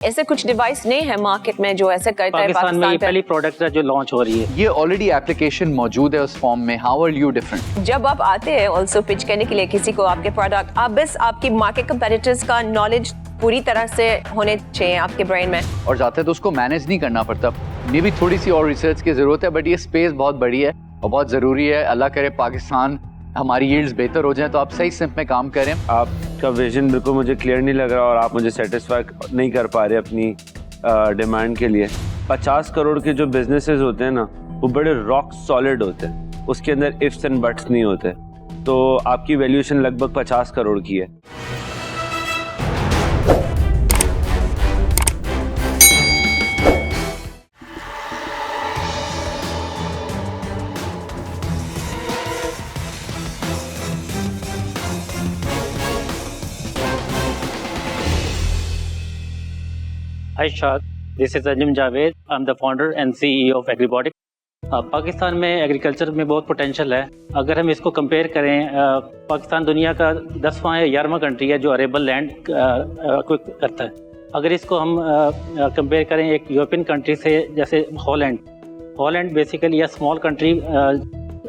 ऐसे कुछ डिवाइस नहीं है मार्केट में जो ऐसे करता है। पाकिस्तान में ये पहली प्रोडक्ट है जो लॉन्च हो रही है। ये ऑलरेडी एप्लीकेशन मौजूद है उस फॉर्म में। How are you different? जब आप आते हैं ऑल्सो पिच करने के लिए किसी को आपके प्रोडक्ट, आप बस आपकी मार्केट कंपेटिटर्स का नॉलेज पूरी तरह से होने चाहिए आपके ब्रेन में, और जाते तो उसको मैनेज नहीं करना पड़ता। मे भी थोड़ी सी और रिसर्च की जरूरत है, बट ये स्पेस बहुत बड़ी है और बहुत जरूरी है। अल्लाह करे पाकिस्तान हमारी यील्ड्स बेहतर हो जाए तो आप सही सिंप में काम करें। आपका विजन बिल्कुल मुझे क्लियर नहीं लग रहा और आप मुझे सेटिस्फाई नहीं कर पा रहे अपनी डिमांड के लिए। 50 करोड़ के जो बिजनेसेस होते हैं ना, वो बड़े रॉक सॉलिड होते हैं, उसके अंदर इफ्स एंड बट्स नहीं होते। तो आपकी वैल्यूएशन लगभग 50 करोड़ की है। Hi Shad, this is Ajim Javed. I'm the founder and CEO of Agribotic. Pakistan में एग्रीकल्चर में बहुत पोटेंशियल है। अगर हम इसको कंपेयर करें, पाकिस्तान दुनिया का 10वां या 11वां कंट्री है जो अरेबल लैंड को करता है। अगर इसको हम कंपेयर करें एक यूरोपियन कंट्री से, जैसे हॉलैंड बेसिकली या स्मॉल कंट्री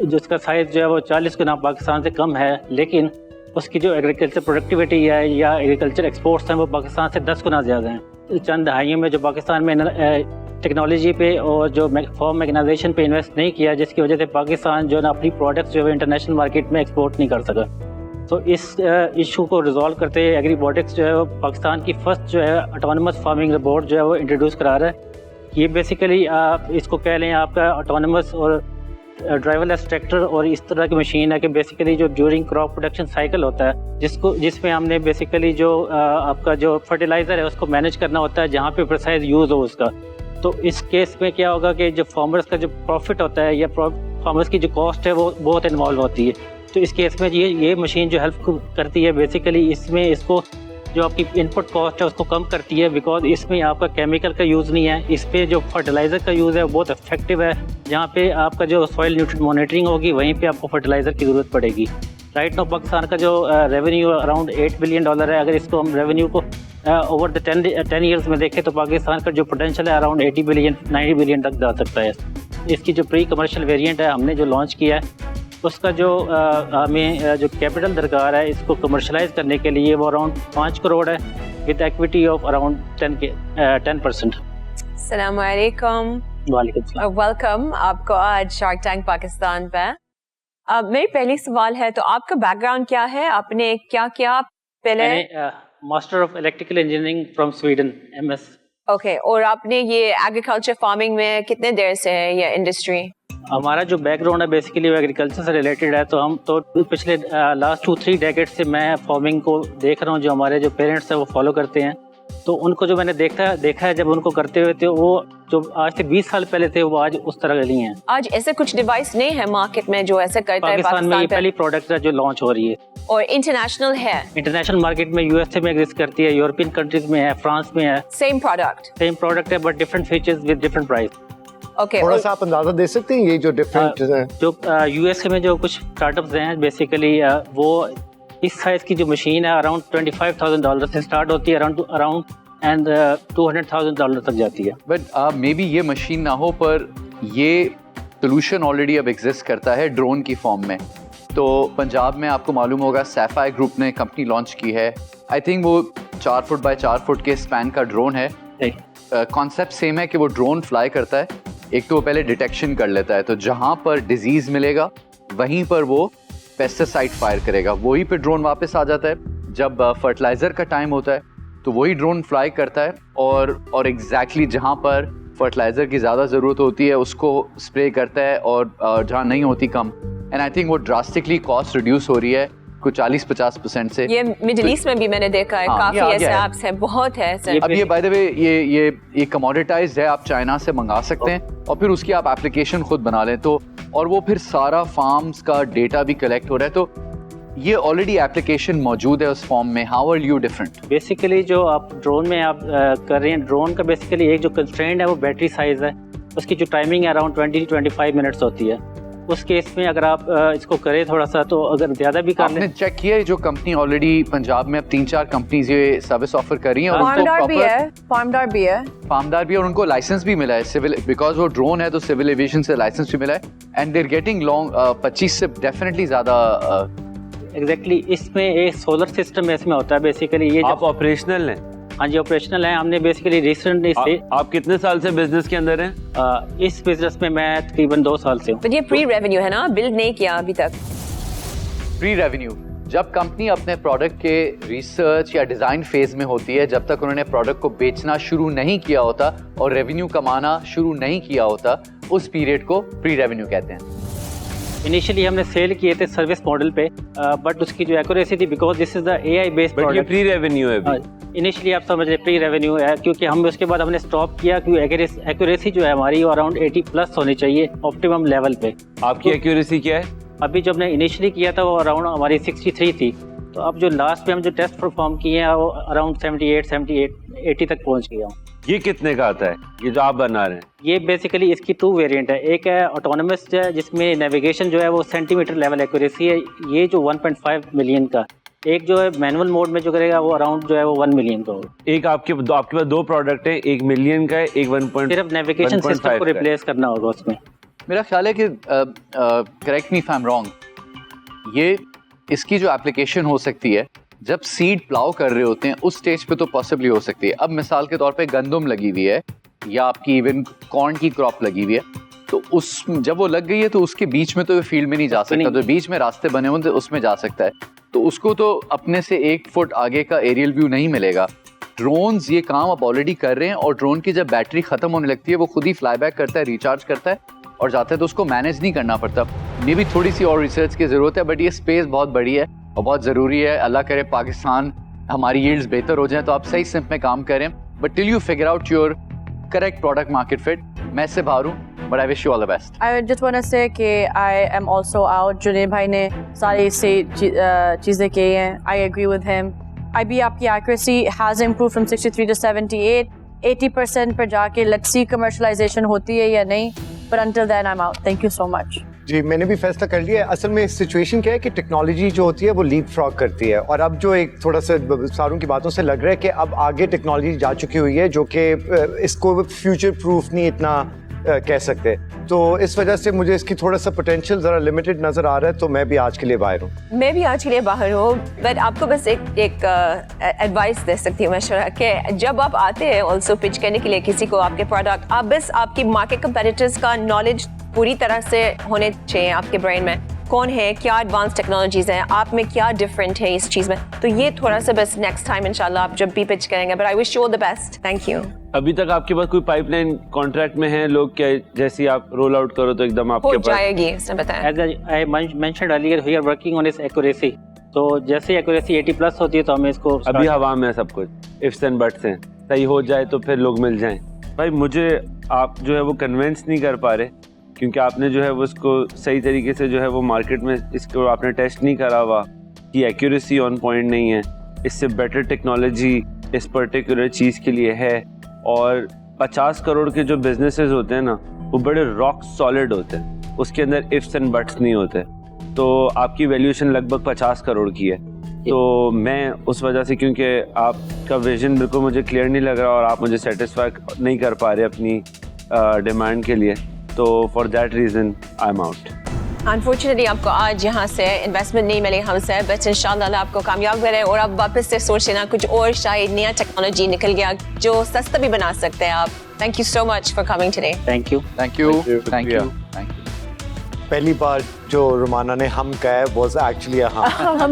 जिसका साइज़ जो है वो 40 गुना पाकिस्तान से कम है, लेकिन उसकी जो एग्रीकल्चर प्रोडक्टिविटी है या एग्रीकल्चर एक्सपोर्ट्स हैं वो पाकिस्तान से 10 गुना ज़्यादा हैं। चंद दहाइयों में जो पाकिस्तान में टेक्नोलॉजी पे और जो फार्म मैकेनाइजेशन पे इन्वेस्ट नहीं किया, जिसकी वजह से पाकिस्तान जो है ना अपनी प्रोडक्ट्स जो है इंटरनेशनल मार्केट में एक्सपोर्ट नहीं कर सका। तो इस इशू को रिजॉल्व करते हुए एग्रीबॉटिक्स जो है वो पाकिस्तान की फर्स्ट जो है ऑटोनमस फार्मिंग रोबोट जो है वो इंट्रोड्यूस करा रहा है। ये बेसिकली आप इसको कह लें आपका ऑटोनमस और ड्राइवरलेस ट्रैक्टर और इस तरह की मशीन है कि बेसिकली जो ड्यूरिंग क्रॉप प्रोडक्शन साइकिल होता है, जिसमें हमने बेसिकली जो आपका जो फर्टिलाइज़र है उसको मैनेज करना होता है जहाँ पे प्रिसाइज यूज़ हो उसका। तो इस केस में क्या होगा कि जो फार्मर्स का जो प्रॉफिट होता है या फार्मर्स की जो कॉस्ट है वो बहुत इन्वॉल्व होती है। तो इस केस में ये मशीन जो हेल्प करती है बेसिकली इसमें इसको जो आपकी इनपुट कॉस्ट है उसको कम करती है, बिकॉज इसमें आपका केमिकल का यूज़ नहीं है। इस पे जो फर्टिलाइज़र का यूज़ है वो बहुत इफेक्टिव है। जहाँ पे आपका जो सॉइल न्यूट्रिएंट मॉनिटरिंग होगी वहीं पे आपको फर्टिलाइज़र की ज़रूरत पड़ेगी। राइट नाउ पाकिस्तान का जो रेवेन्यू अराउंड $8 बिलियन है। अगर इसको हम रेवेन्यू को ओवर द 10 ईयर्स में देखें तो पाकिस्तान का जो पोटेंशियल है अराउंड 80 बिलियन 90 बिलियन तक जा सकता है। इसकी जो प्री कमर्शियल वेरिएंट है हमने जो लॉन्च किया है उसका जो हमें जो कैपिटल दरकार है इसको कमर्शलाइज करने के लिए वो अराउंड 5 करोड़ है विद इक्विटी ऑफ अराउंड 10%। अस्सलाम वालेकुम। वालेकुम सलाम। वेलकम आपको आज शार्क टैंक पाकिस्तान पे। मेरी पहली सवाल है, तो आपका बैकग्राउंड क्या है? आपने क्या किया पहले? Master of electrical engineering from Sweden, MS। Okay, और आपने ये एग्रीकल्चर फार्मिंग में कितने देर से है ये इंडस्ट्री? हमारा जो बैकग्राउंड है बेसिकली वो एग्रीकल्चर से रिलेटेड है। तो हम तो पिछले लास्ट 2-3 डेकेड से मैं फार्मिंग को देख रहा हूँ। जो हमारे जो पेरेंट्स हैं वो फॉलो करते हैं, तो उनको जो मैंने देखा है जब उनको करते हुए थे, वो जो आज से 20 साल पहले थे वो आज उस तरह के नहीं है। आज ऐसे कुछ डिवाइस नहीं है मार्केट में जो ऐसे करता है। पाकिस्तान में ये पहली प्रोडक्ट है जो लॉन्च हो रही है और इंटरनेशनल है। इंटरनेशनल मार्केट में USA में एग्जिस्ट करती है, यूरोपियन कंट्रीज में है, फ्रांस में है। सेम प्रोडक्ट है but different features with different price. Okay, थोड़ा सा आप अंदाजा दे सकते हैं ये जो डिफरेंट है? जो USA में जो कुछ स्टार्टअप्स हैं बेसिकली वो इस साइज की जो मशीन है अराउंड $25,000 से स्टार्ट होती है, अराउंड एंड $200,000 तक जाती है। बट मे बी ये मशीन ना हो, पर ये सोल्यूशन ऑलरेडी अब एग्जिस्ट करता है ड्रोन की फॉर्म में। तो पंजाब में आपको मालूम होगा सैफाई ग्रुप ने कंपनी लॉन्च की है। आई थिंक वो 4 फुट बाय 4 फुट के स्पैन का ड्रोन है। कॉन्सेप्ट सेम है कि वो ड्रोन फ्लाई करता है। एक तो वो पहले डिटेक्शन कर लेता है, तो जहाँ पर डिजीज़ मिलेगा वहीं पर वो पेस्टिसाइड फायर करेगा, वहीं पे ड्रोन वापस आ जाता है। जब फर्टिलाइज़र का टाइम होता है तो वही ड्रोन फ्लाई करता है और एग्जैक्टली जहाँ पर फर्टिलाइज़र की ज़्यादा ज़रूरत होती है उसको स्प्रे करता है, और जहाँ नहीं होती कम। एंड आई थिंक वो ड्रास्टिकली कॉस्ट रिड्यूस हो रही है कुछ 40-50% से। ये मिडिल ईस्ट में भी मैंने देखा है। काफी ऐसे ऐप्स हैं, बहुत है ऐसे। अब ये बाय द वे ये कमोडिटाइज्ड है, आप चाइना से मंगा सकते हैं और फिर उसकी आप एप्लीकेशन खुद बना लें, तो और वो फिर सारा फार्म्स का डेटा भी कलेक्ट हो रहा है। तो ये ऑलरेडी एप्लीकेशन मौजूद है उस फॉर्म में। How are you different? Basically जो आप ड्रोन में आप कर रहे हैं, ड्रोन का बेसिकली एक जो कंस्ट्रेंट है वो बैटरी साइज है। उसकी जो टाइमिंग है अराउंड 20-25 मिनट्स होती है। उस केस में अगर आप इसको करें थोड़ा सा, तो अगर ज़्यादा भी कर आपने लें। चेक किया है जो कंपनी ऑलरेडी पंजाब में अब 3-4 कंपनीज ये सर्विस ऑफर कर रही हैं और फार्मदार भी है, फार्मदार भी है, फार्मदार भी, और उनको लाइसेंस भी मिला है सिविल, बिकॉज वो ड्रोन है तो सिविल एविएशन से लाइसेंस भी मिला है, एंड देयर गेटिंग लॉन्ग 25 से डेफिनेटली ज्यादा। एग्जैक्टली इसमें एक सोलर सिस्टम इसमें होता है बेसिकली। ये आप ऑपरेशनल हैं? हाँ जी, ऑपरेशनल है। हमने बेसिकली रिसेंटली से आप कितने साल से बिजनेस के अंदर हैं? इस बिजनेस में मैं तकरीबन 2 साल से हूँ। तो ये प्री रेवेन्यू है ना, बिल्ड नहीं किया अभी तक। प्री रेवेन्यू, जब कंपनी अपने प्रोडक्ट के रिसर्च या डिजाइन फेज में होती है, जब तक उन्होंने प्रोडक्ट को बेचना शुरू नहीं किया होता और रेवेन्यू कमाना शुरू नहीं किया होता, उस पीरियड को प्री रेवेन्यू कहते हैं। इनिशियली हमने सेल किए थे सर्विस मॉडल पे, बट उसकी जो एक्यूरेसी थी, because this is the AI based but ये प्रोडक्ट। प्री रेवेन्यू है अभी। इनिशियली आप समझ रहे प्री रेवेन्यू है, क्योंकि हम उसके बाद हमने स्टॉप किया क्योंकि एक्यूरेसी जो है हमारी अराउंड 80+ होनी चाहिए ऑप्टिमम लेवल पे। आपकी एक्यूरेसी क्या है? अभी जब हमने इनिशियली किया था वो अराउंड हमारी 63 थी, तो अब जो लास्ट पे हम जो टेस्ट परफॉर्म किए हैं वो अराउंड 80 तक पहुंच गया हूँ। ये कितने का आता है ये जो आप बना रहे हैं? ये बेसिकली इसकी 2 वेरिएंट है। एक है ऑटोनमस है जिसमें नेविगेशन जो है वो सेंटीमीटर लेवल एक्यूरेसी है, ये जो 1.5 मिलियन का। एक जो है मैनुअल मोड में जो करेगा वो अराउंड जो है वो 1 मिलियन का होगा। एक आपके पास 2 प्रोडक्ट है, 1 मिलियन का है, एक 1. सिर्फ नेविगेशन सिस्टम को रिप्लेस करना होगा उसमें। मेरा ख्याल है कि correct me if I am wrong, ये इसकी जो एप्लीकेशन हो सकती है जब सीड प्लाउ कर रहे होते हैं उस स्टेज पे तो पॉसिबली हो सकती है। अब मिसाल के तौर पे गंदम लगी हुई है या आपकी इवन कॉर्न की क्रॉप लगी हुई है, तो उस जब वो लग गई है तो उसके बीच में तो ये फील्ड में नहीं जा सकता, तो बीच में रास्ते बने हुए तो उसमें जा सकता है, तो उसको तो अपने से 1 फुट आगे का एरियल व्यू नहीं मिलेगा। ड्रोन्स ये काम अब ऑलरेडी कर रहे हैं, और ड्रोन की जब बैटरी खत्म होने लगती है वो खुद ही फ्लाई बैक करता है, रिचार्ज करता है और जाता है, तो उसको मैनेज नहीं करना पड़ता। ये भी थोड़ी सी और रिसर्च की ज़रूरत है, बट ये स्पेस बहुत बड़ी है और बहुत ज़रूरी है। अल्लाह करे पाकिस्तान हमारी यील्ड्स बेहतर हो जाए तो आप सही सिंप में काम करें, but till you figure out your correct product market fit, मैं इससे बाहर हूँ, but I wish you all the best. I just want to say कि I am also out। Junaid भाई ने सारी से चीज़ें की हैं। I agree with him। अभी आपकी accuracy has improved from 63 to 78, 80% पर जाके let's see commercialization होती है या नहीं, but until then I'm out। Thank you so much। जी, मैंने भी फैसला कर लिया है। असल में सिचुएशन क्या है कि टेक्नोलॉजी जो होती है वो लीप फ्रॉग करती है, और अब जो एक थोड़ा सा सारों की बातों से लग रहा है कि अब आगे टेक्नोलॉजी जा चुकी हुई है जो कि इसको फ्यूचर प्रूफ नहीं इतना कह सकते, तो इस वजह से मुझे इसकी थोड़ा सा पोटेंशियल ज़रा लिमिटेड नज़र आ रहा है, तो मैं भी आज के लिए बाहर हूँ। मैं भी आज के लिए बाहर हूँ, बट आपको बस एक एडवाइस दे सकती हूँ मशवरा कि जब आप आते हैं ऑल्सो पिच करने के लिए किसी को आपके प्रोडक्ट, आप बस आपकी मार्केट कंपेटिटर्स का नॉलेज पूरी तरह से होने चाहिए आपके ब्रेन में, कौन है, क्या एडवांस टेक्नोलॉजीज हैं, आप में क्या डिफरेंट है इस चीज़ में, तो ये थोड़ा सा बस नेक्स्ट टाइम इंशाल्लाह आप जब भी पिच करेंगे। But I wish you all the best. Thank you. अभी तक आपके पास कोई पाइपलाइन कॉन्ट्रैक्ट में है लोग क्या, जैसे आप रोल आउट करो तो एकदम आपके हो पास जाएगी, उसने बताया। As I mentioned earlier, we are working on its accuracy। तो जैसे एक्यूरेसी 80+ होती है तो हमें इसको अभी हवा में सब कुछ इफ्स एंड बट्स हैं, सही हो जाए तो फिर लोग मिल जाएं। भाई मुझे आप जो है वो कन्विंस नहीं कर पा रहे, क्योंकि आपने जो है वो इसको सही तरीके से जो है वो मार्केट में इसको आपने टेस्ट नहीं करा हुआ कि एक्यूरेसी ऑन पॉइंट नहीं है। इससे बेटर टेक्नोलॉजी इस पर्टिकुलर चीज़ के लिए है, और 50 करोड़ के जो बिजनेसेस होते हैं ना वो बड़े रॉक सॉलिड होते हैं, उसके अंदर इफ्स एंड बट्स नहीं होते। तो आपकी वैल्यूएशन लगभग 50 करोड़ की है, तो मैं उस वजह से, क्योंकि आपका विजन बिल्कुल मुझे क्लियर नहीं लग रहा और आप मुझे सेटिस्फाई नहीं कर पा रहे अपनी डिमांड के लिए, तो for that reason I am out. Unfortunately आपको आज यहाँ से इन्वेस्टमेंट नहीं मिली हमसे, बट इंशाल्लाह अल्लाह आपको कामयाब करे और आप वापस से सोच लेना कुछ और शायद नया टेक्नोलॉजी निकल गया जो सस्ता भी बना सकते हैं आप। Thank you so much for coming today. Thank you. Thank you, thank you, thank you. पहली बार जो रोमाना ने हम कहा है वाज एक्चुअली हाँ।